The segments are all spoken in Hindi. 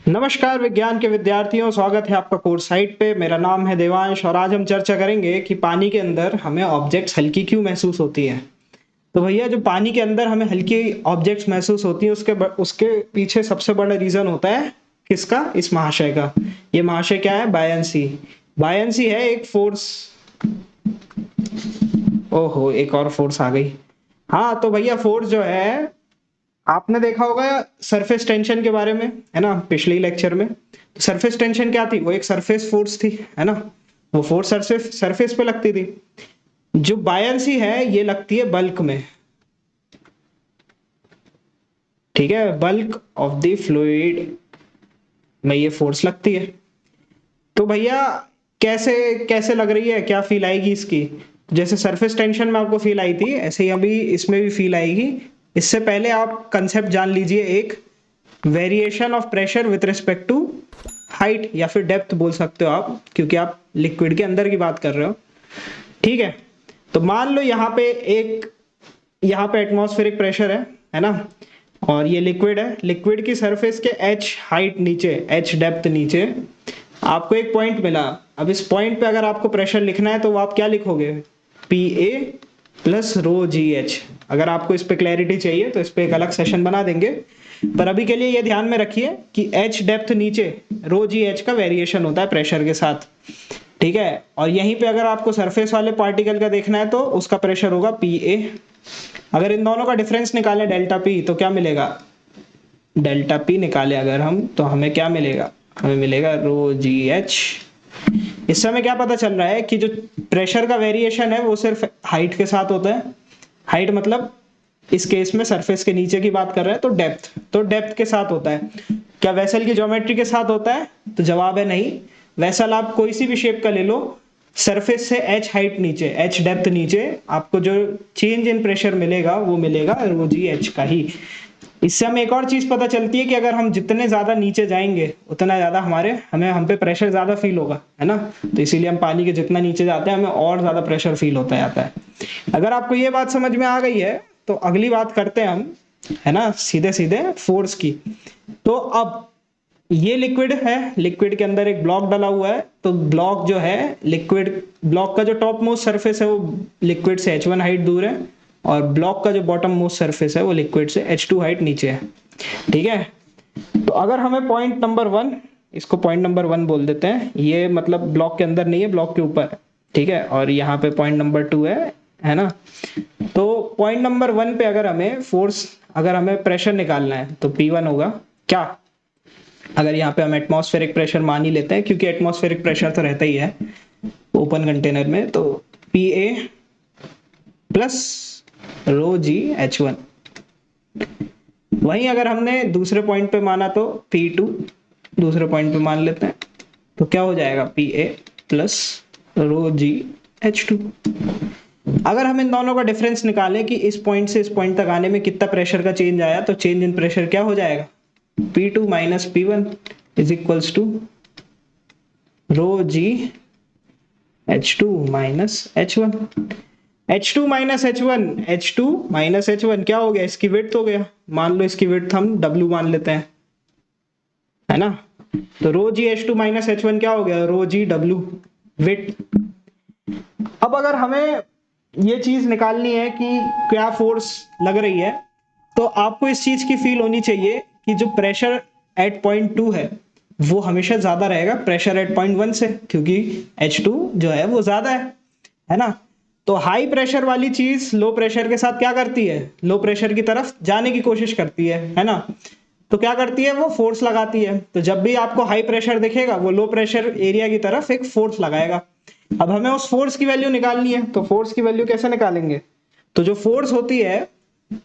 नमस्कार विज्ञान के विद्यार्थियों, स्वागत है आपका कोर्स साइट पे। मेरा नाम है देवांश और आज हम चर्चा करेंगे कि पानी के अंदर हमें ऑब्जेक्ट्स हल्की क्यों महसूस होती है। तो भैया, जो पानी के अंदर हमें हल्की ऑब्जेक्ट्स महसूस होती है उसके पीछे सबसे बड़ा रीजन होता है किसका? इस महाशय का। ये महाशय क्या है? बायंसी। बायंसी है एक फोर्स। ओहो, एक और फोर्स आ गई। हाँ तो भैया, फोर्स जो है, आपने देखा होगा सरफेस टेंशन के बारे में, है ना, पिछले लेक्चर में। तो सरफेस टेंशन क्या थी? वो एक सरफेस फोर्स थी, है ना। वो फोर्स सरफेस सरफेस पे लगती थी। जो बायंसी है ये लगती है बल्क में। ठीक है, बल्क ऑफ द फ्लूइड में ये फोर्स लगती है। तो भैया, कैसे कैसे लग रही है, क्या फील आएगी इसकी? जैसे सरफेस टेंशन में आपको फील आई थी, ऐसे ही अभी इसमें भी फील आएगी। इससे पहले आप कंसेप्ट जान लीजिए, एक variation of pressure with respect to height, या फिर डेप्थ बोल सकते हो आप, क्योंकि आप लिक्विड के अंदर की बात कर रहे हो। ठीक है, तो मान लो यहाँ पे एटमॉस्फेरिक प्रेशर है ना। और ये लिक्विड है, लिक्विड की सरफेस के h हाइट नीचे, h डेप्थ नीचे आपको एक पॉइंट मिला। अब इस पॉइंट पे अगर आपको प्रेशर लिखना है तो आप क्या लिखोगे? P A plus row ji H. अगर आपको इस पे क्लैरिटी चाहिए तो इस पे एक अलग सेशन बना देंगे, पर अभी के लिए ये ध्यान में रखिए कि एच डेप्थ नीचे, रो जी एच का वेरिएशन होता है प्रेशर के साथ। ठीक है, और यहीं पे अगर आपको सरफेस वाले पार्टिकल का देखना है तो उसका प्रेशर होगा पी ए। अगर इन दोनों का डिफरेंस निकालें डेल्टा पी, तो क्या मिलेगा? डेल्टा पी निकाले अगर हम, तो हमें क्या मिलेगा? हमें मिलेगा रो जी एच। इस समय क्या पता चल रहा है कि जो प्रेशर का वेरिएशन है वो सिर्फ हाइट के साथ होता है। हाइट मतलब इस केस में सरफेस के नीचे की बात कर रहे हैं, तो डेप्थ के साथ होता है। क्या वेसल की ज्योमेट्री के साथ होता है? तो जवाब है नहीं। वेसल आप कोई सी भी शेप का ले लो, सरफेस से एच हाइट नीचे, एच डेप्थ नीचे, आपको जो चेंज इन प्रेशर मिलेगा वो मिलेगा रो जी एच का ही। इससे हमें एक और चीज पता चलती है कि अगर हम जितने ज्यादा नीचे जाएंगे उतना ज्यादा हम पे प्रेशर ज्यादा फील होगा, है ना। तो इसीलिए हम पानी के जितना नीचे जाते हैं हमें और ज्यादा प्रेशर फील होता जाता है। अगर आपको ये बात समझ में आ गई है तो अगली बात करते हैं हम, है ना, सीधे सीधे फोर्स की। तो अब ये लिक्विड है, लिक्विड के अंदर एक ब्लॉक डला हुआ है। तो ब्लॉक जो है, लिक्विड ब्लॉक का जो टॉप मोस्ट सरफेस है वो लिक्विड से h1 हाइट दूर है, और ब्लॉक का जो बॉटम मोस्ट सरफेस है वो लिक्विड से h2 हाइट नीचे है। ठीक है, तो अगर हमें पॉइंट नंबर 1, इसको पॉइंट नंबर 1 बोल देते हैं, ये मतलब ब्लॉक के अंदर नहीं है, ब्लॉक के ऊपर है। ठीक है, और यहाँ पे पॉइंट नंबर 2 है ना। तो पॉइंट नंबर 1 पे अगर हमें प्रेशर निकालना है तो P1 होगा क्या? अगर यहाँ पे हम एटमॉस्फेरिक प्रेशर मान ही लेते हैं, क्योंकि एटमॉस्फेरिक प्रेशर तो रहता ही है ओपन कंटेनर में, तो P A plus row ji H one. वहीं अगर हमने दूसरे पॉइंट पे माना तो P2 दूसरे पॉइंट पे मान लेते हैं, तो क्या हो जाएगा? P A plus row ji H two. अगर हम इन दोनों का डिफरेंस निकालें कि इस पॉइंट से इस पॉइंट तक आने में कितना प्रेशर का चेंज आया, तो चेंज इन प्रेशर क्या हो जाएगा? P2 minus P1 is equals to rho G H2 minus H1। H2 minus H1, H2 minus H1 क्या हो गया? इसकी विड्थ हो गया। मान लो इसकी विड्थ हम W मान लेते हैं, है ना। तो रो जी H2 माइनस H1 क्या हो गया? रो जी W विड्थ। अब अगर हमें ये चीज निकालनी है कि क्या फोर्स लग रही है, तो आपको इस चीज की फील होनी चाहिए कि जो प्रेशर एट पॉइंट 2 है वो हमेशा ज्यादा रहेगा प्रेशर एट पॉइंट 1 से, क्योंकि H2 जो है वो ज्यादा है ना। तो हाई प्रेशर वाली चीज लो प्रेशर के साथ क्या करती है? लो प्रेशर की तरफ जाने की कोशिश करती है ना। तो क्या करती है? वो फोर्स लगाती है। तो जब भी आपको हाई प्रेशर दिखेगा वो लो प्रेशर एरिया की तरफ एक फोर्स लगाएगा। अब हमें उस फोर्स की वैल्यू निकालनी है, तो फोर्स की वैल्यू कैसे निकालेंगे? तो जो फोर्स होती है,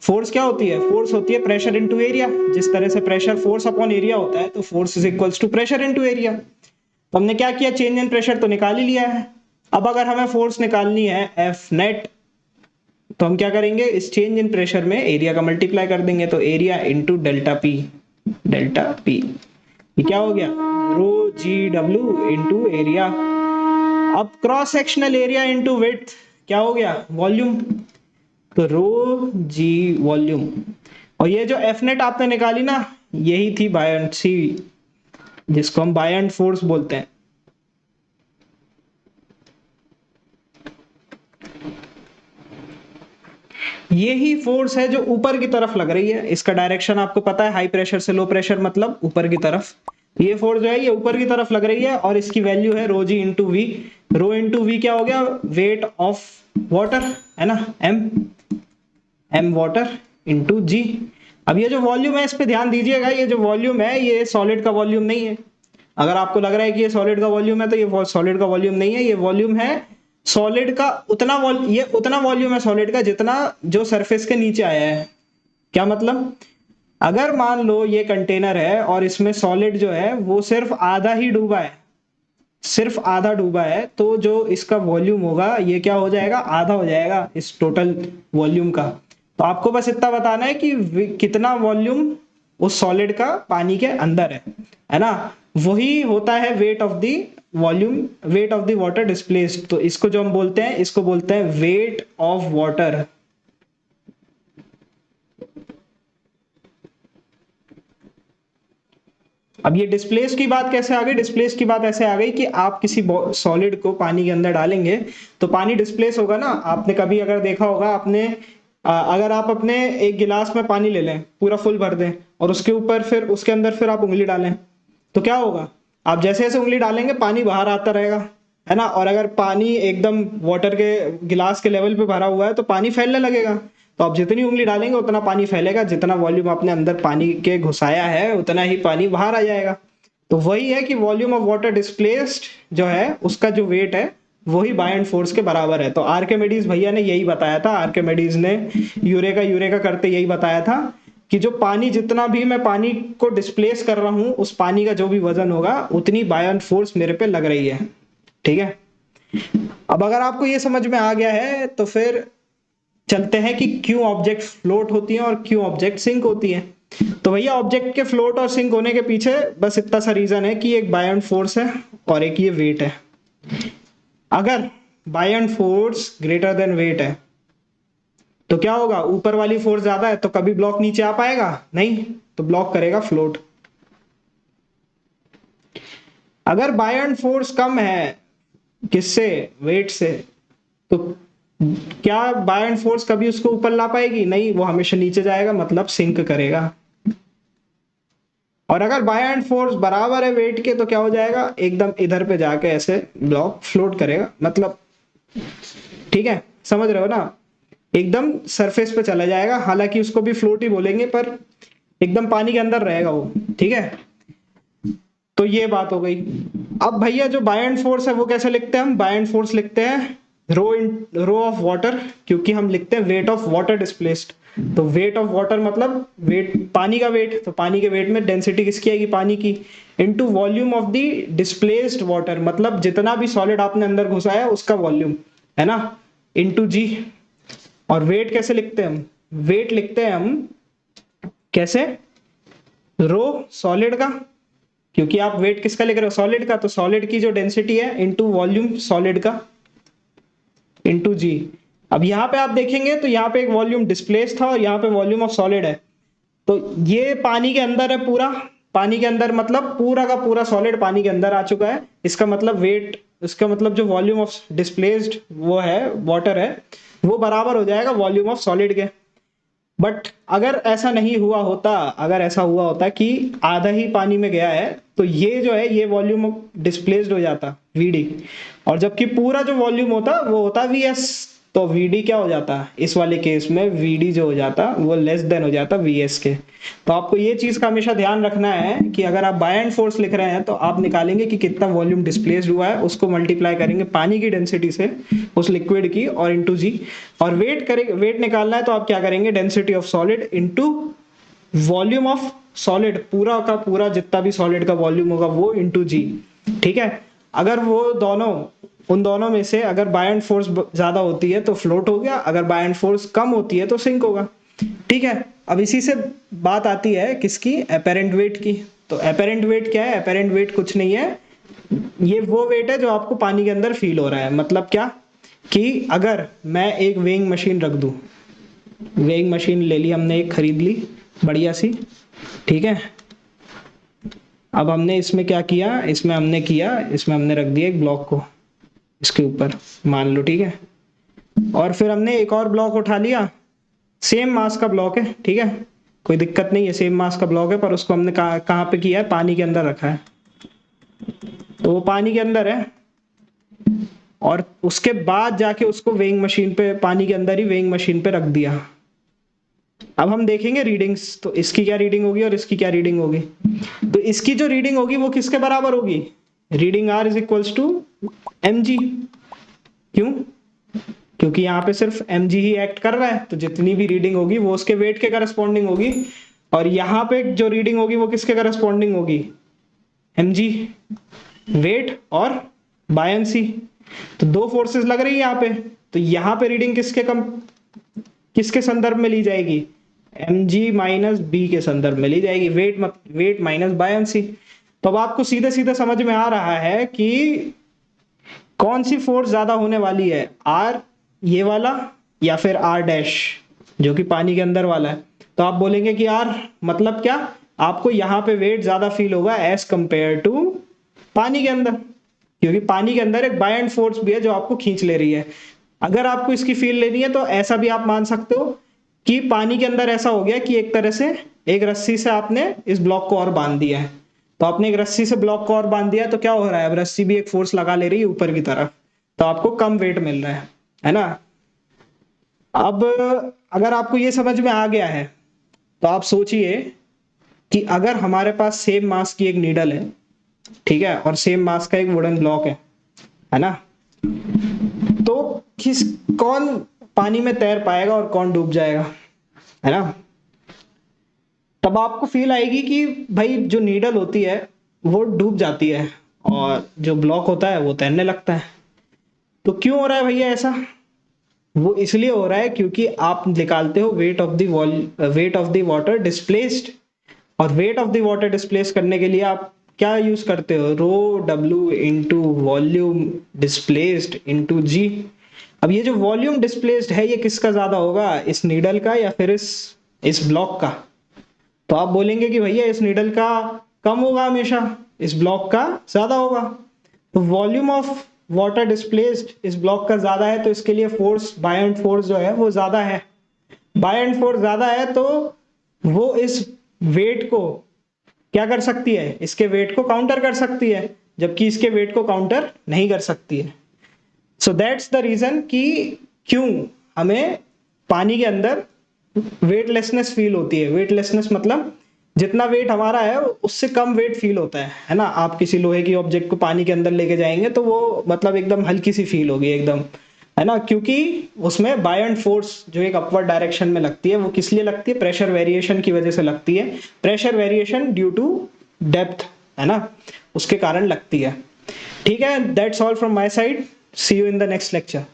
फोर्स क्या होती है? फोर्स होती है प्रेशर इनटू एरिया। जिस तरह से प्रेशर फोर्स अपॉन एरिया होता है, तो force is equals to pressure into area. तो हमने क्या किया? चेंज इन प्रेशर तो निकाल ही लिया है। अब अगर हमें फोर्स निकालनी है एफ नेट, तो हम क्या करेंगे? इस चेंज इन प्रेशर में एरिया का मल्टीप्लाई कर देंगे, तो area into delta P. Delta P ये क्या हो गया? रो जी डब्ल्यू इनटू एरिया। अब cross sectional area into width क्या हो गया? वॉल्यूम। तो रो जी वॉल्यूम। और ये जो एफ नेट आपने निकाली ना, यही थी बायंसी। जिसको हम बायंट फोर्स बोलते हैं। ये ही फोर्स है जो ऊपर की तरफ लग रही है, इसका डायरेक्शन आपको पता है, हाई प्रेशर से लो प्रेशर मतलब ऊपर की तरफ। ये फोर्स जो है ये ऊपर की तरफ लग रही है और इसकी वैल्यू है rho g into v. Rho into v क्या हो गया, वेट ऑफ वाटर है ना, एम वाटर इंटू जी। अब ये जो वॉल्यूम है इस पे ध्यान दीजिएगा, ये जो वॉल्यूम है ये सॉलिड का वॉल्यूम नहीं है। अगर आपको लग रहा है कि ये सॉलिड का वॉल्यूम है तो ये सॉलिड का वॉल्यूम नहीं है, ये वॉल्यूम है सॉलिड का ये उतना वॉल्यूम है सॉलिड का जितना जो सरफेस के नीचे आया है। क्या मतलब, अगर मान लो ये कंटेनर है और इसमें सॉलिड जो है वो सिर्फ आधा ही डूबा है, सिर्फ आधा डूबा है, तो जो इसका वॉल्यूम होगा ये क्या हो जाएगा, आधा हो जाएगा इस टोटल वॉल्यूम का। तो आपको बस इतना बताना है कि कितना वॉल्यूम उस सॉलिड का पानी के अंदर है ना, वही होता है wait of the volume, wait of the water displaced. तो इसको जो हम बोलते हैं, इसको बोलते हैं वेट ऑफ वाटर। अब ये डिस्प्लेस की बात कैसे आ गई, डिस्प्लेस की बात ऐसे आ गई कि आप किसी सॉलिड को पानी के अंदर डालेंगे तो पानी डिस्प्लेस होगा ना। आपने कभी अगर देखा होगा, आपने अगर आप अपने एक गिलास में पानी ले लें, पूरा फुल भर दें और उसके ऊपर फिर उसके अंदर फिर आप उंगली डालें तो क्या होगा, आप जैसे जैसे उंगली डालेंगे पानी बाहर आता रहेगा, है ना। और अगर पानी एकदम वाटर के गिलास के लेवल पे भरा हुआ है तो पानी फैलने लगेगा। तो आप जितनी उंगली डालेंगे उतना पानी फैलेगा, जितना वॉल्यूम आपने अंदर पानी के घुसाया है उतना ही पानी बाहर आ जाएगा। तो वही है कि वॉल्यूम ऑफ वाटर डिस्प्लेस्ड जो है उसका जो वेट है वही बायंट फोर्स के बराबर है। तो आर्किमिडीज भैया ने यही बताया था, आर्किमिडीज ने यूरेका यूरेका करते यही बताया था कि जो पानी, जितना भी मैं पानी को डिस्प्लेस कर रहा हूं उस पानी का जो भी वजन होगा उतनी बायंट फोर्स मेरे पे लग रही है। ठीक है, अब अगर आपको ये समझ में आ गया है तो फिर चलते हैं कि क्यों ऑब्जेक्ट फ्लोट होती हैं और क्यों ऑब्जेक्ट सिंक होती हैं। तो भैया ऑब्जेक्ट के फ्लोट और सिंक होने के पीछे बस इतना सा रीजन है कि एक बायंट फोर्स है और एक ये वेट है। अगर buoyant force greater than weight है तो क्या होगा, ऊपर वाली फोर्स ज्यादा है तो कभी ब्लॉक नीचे आ पाएगा नहीं, तो ब्लॉक करेगा फ्लोट। अगर बायंट फोर्स कम है किससे, वेट से, तो क्या बायंट फोर्स कभी उसको ऊपर ला पाएगी, नहीं, वो हमेशा नीचे जाएगा, मतलब सिंक करेगा। और अगर बायंट फोर्स बराबर है वेट के तो क्या हो जाएगा, एकदम इधर पे जाके ऐसे ब्लॉक फ्लोट करेगा, मतलब ठीक है, समझ रहे हो ना, एकदम सरफेस पे चला जाएगा। हालांकि उसको भी फ्लोट ही बोलेंगे पर एकदम पानी के अंदर रहेगा वो। ठीक है, तो ये बात हो गई। अब भैया जो बायंट फोर्स है वो कैसे लिखते हैं, हम बायंट फोर्स लिखते हैं रो ऑफ वाटर, क्योंकि हम लिखते हैं वेट ऑफ वाटर डिस्प्लेस्ड। तो वेट ऑफ वाटर मतलब वेट, पानी का वेट, तो पानी के वेट में डेंसिटी किसकी आएगी, पानी की, into volume of the displaced water, मतलब जितना भी सॉलिड आपने अंदर घुसाया उसका वॉल्यूम, है ना, इनटू जी। और वेट कैसे लिखते हैं हम, वेट लिखते हैं हम कैसे, रो सॉलिड का, क्योंकि आप वेट किसका लिख रहे हो, सॉलिड का, तो सॉलिड की जो डेंसिटी है इनटू वॉल्यूम सॉलिड का इनटू जी। अब यहाँ पे आप देखेंगे तो यहाँ पे एक वॉल्यूम डिस्प्लेस था और यहाँ पे वॉल्यूम ऑफ सॉलिड है। तो ये पानी के अंदर है पूरा, पानी के अंदर मतलब पूरा का पूरा सॉलिड पानी के अंदर आ चुका है। इसका मतलब वेट, इसका मतलब जो वॉल्यूम ऑफ डिस्प्लेस्ड वो है वाटर है वो बराबर हो जाएगा वॉल्यूम ऑफ सॉलिड के। बट अगर ऐसा नहीं हुआ होता, अगर ऐसा हुआ होता कि आधा ही पानी में गया है तो ये जो है ये वॉल्यूम डिस्प्लेस्ड हो जाता वीडी, और जबकि पूरा जो वॉल्यूम होता वो होता वीएस। तो वीडी क्या हो जाता, इस वाले केस में वीडी जो हो जाता वो लेस देन हो जाता वीएस के। तो आपको ये चीज का हमेशा ध्यान रखना है कि अगर आप बायंट फोर्स लिख रहे हैं तो आप निकालेंगे कि कितना वॉल्यूम डिस्प्लेस्ड हुआ है, उसको मल्टीप्लाई करेंगे पानी की डेंसिटी से उस लिक्विड की और इनटू जी। और वेट करेंगे, वेट निकालना है तो आप क्या करेंगे, density of solid into volume of solid, पूरा का पूरा जितना भी सॉलिड का वॉल्यूम होगा वो इनटू जी। ठीक है, अगर वो दोनों, उन दोनों में से अगर बायंट फोर्स ज्यादा होती है तो फ्लोट हो गया, अगर बायंट फोर्स कम होती है तो सिंक होगा। ठीक है, अब इसी से बात आती है किसकी, एपेरेंट वेट की। तो एपेरेंट वेट क्या है, एपेरेंट वेट कुछ नहीं है, ये वो वेट है जो आपको पानी के अंदर फील हो रहा है। मतलब क्या कि अगर मैं एक वेइंग मशीन रख दूं, वेइंग मशीन ले ली हमने, एक खरीद ली बढ़िया सी, ठीक है, अब हमने इसमें क्या किया, इसमें हमने रख दिया एक ब्लॉक को इसके ऊपर, मान लो, ठीक है। और फिर हमने एक और ब्लॉक उठा लिया, सेम मास का ब्लॉक है, ठीक है, कोई दिक्कत नहीं है, सेम मास का ब्लॉक है, पर उसको हमने कहाँ पे किया है, पानी के अंदर रखा है, तो वो पानी के अंदर है। और उसके बाद जाके उसको वेइंग मशीन पे, पानी के अंदर ही वेइंग मशीन पे रख दिया। अब हम देखेंगे रीडिंग्स, तो इसकी क्या रीडिंग होगी और इसकी क्या रीडिंग होगी। तो इसकी जो रीडिंग होगी वो किसके बराबर होगी, reading R is equals to M G. क्यों, क्योंकि यहाँ पे सिर्फ mg ही एक्ट कर रहा है, तो जितनी भी रीडिंग होगी वो उसके वेट के करस्पॉन्डिंग होगी। और यहाँ पे जो रीडिंग होगी वो किसके करस्पॉन्डिंग होगी, mg, वेट और बायंसी। तो दो फोर्सेस लग रही है यहाँ पे, तो यहाँ पे रीडिंग किसके संदर्भ में ली जाएगी, mg माइनस बी के संदर्भ में ली जाएगी, वेट माइनस बायंसी। तो अब आपको सीधे सीधे समझ में आ रहा है कि कौन सी फोर्स ज्यादा होने वाली है, आर ये वाला या फिर आर डैश जो कि पानी के अंदर वाला है। तो आप बोलेंगे कि आर मतलब क्या, आपको यहाँ पे वेट ज्यादा फील होगा एज कंपेयर टू पानी के अंदर, क्योंकि पानी के अंदर एक बायंड फोर्स भी है जो आपको खींच ले रही है। अगर आपको इसकी फील लेनी है तो ऐसा भी आप मान सकते हो कि पानी के अंदर ऐसा हो गया कि एक तरह से एक रस्सी से आपने इस ब्लॉक को और बांध दिया है। तो आपने एक रस्सी से ब्लॉक को और बांध दिया, तो क्या हो रहा है, अब रस्सी भी एक फोर्स लगा ले रही है ऊपर की तरफ, तो आपको कम वेट मिल रहा है ना। अब अगर आपको ये समझ में आ गया है, तो आप सोचिए कि अगर हमारे पास सेम मास की एक नीडल है, ठीक है, और सेम मास का एक वुडन ब्लॉक है ना, तो कौन पानी में तैर पाएगा और कौन डूब जाएगा, है ना। तब आपको फील आएगी कि भाई जो नीडल होती है वो डूब जाती है और जो ब्लॉक होता है वो तैरने लगता है। तो क्यों हो रहा है भैया ऐसा, वो इसलिए हो रहा है क्योंकि आप निकालते हो weight of the water displaced, और weight of the water displace करने के लिए आप क्या यूज करते हो, रो डब्ल्यू into volume displaced into g. अब ये जो वॉल्यूम डिस्प्लेस्ड है ये किसका ज्यादा होगा, इस नीडल का या फिर इस ब्लॉक का। तो आप बोलेंगे कि भैया इस नीडल का कम होगा हमेशा, इस ब्लॉक का ज्यादा होगा। तो वॉल्यूम ऑफ वाटर डिस्प्लेस्ड इस ब्लॉक का ज्यादा है, तो इसके लिए फोर्स, बायंड फोर्स जो है वो ज्यादा है। बायंड फोर्स ज्यादा है तो वो इस वेट को क्या कर सकती है, इसके वेट को काउंटर कर सकती है, जबकि इसके वेट को काउंटर नहीं कर सकती है। सो दैट्स द रीजन कि क्यों हमें पानी के अंदर वेटलेसनेस फील होती है। वेटलेसनेस मतलब जितना वेट हमारा है उससे कम वेट फील होता है ना। आप किसी लोहे की ऑब्जेक्ट को पानी के अंदर लेके जाएंगे तो वो मतलब एकदम हल्की सी फील होगी एकदम, है ना, क्योंकि उसमें बायंड फोर्स जो एक अपवर्ड डायरेक्शन में लगती है वो किस लिए लगती है, प्रेशर वेरिएशन की वजह से लगती है। Pressure variation due to depth, है ना, उसके कारण लगती है। ठीक है, that's all from my side, see you in the next lecture.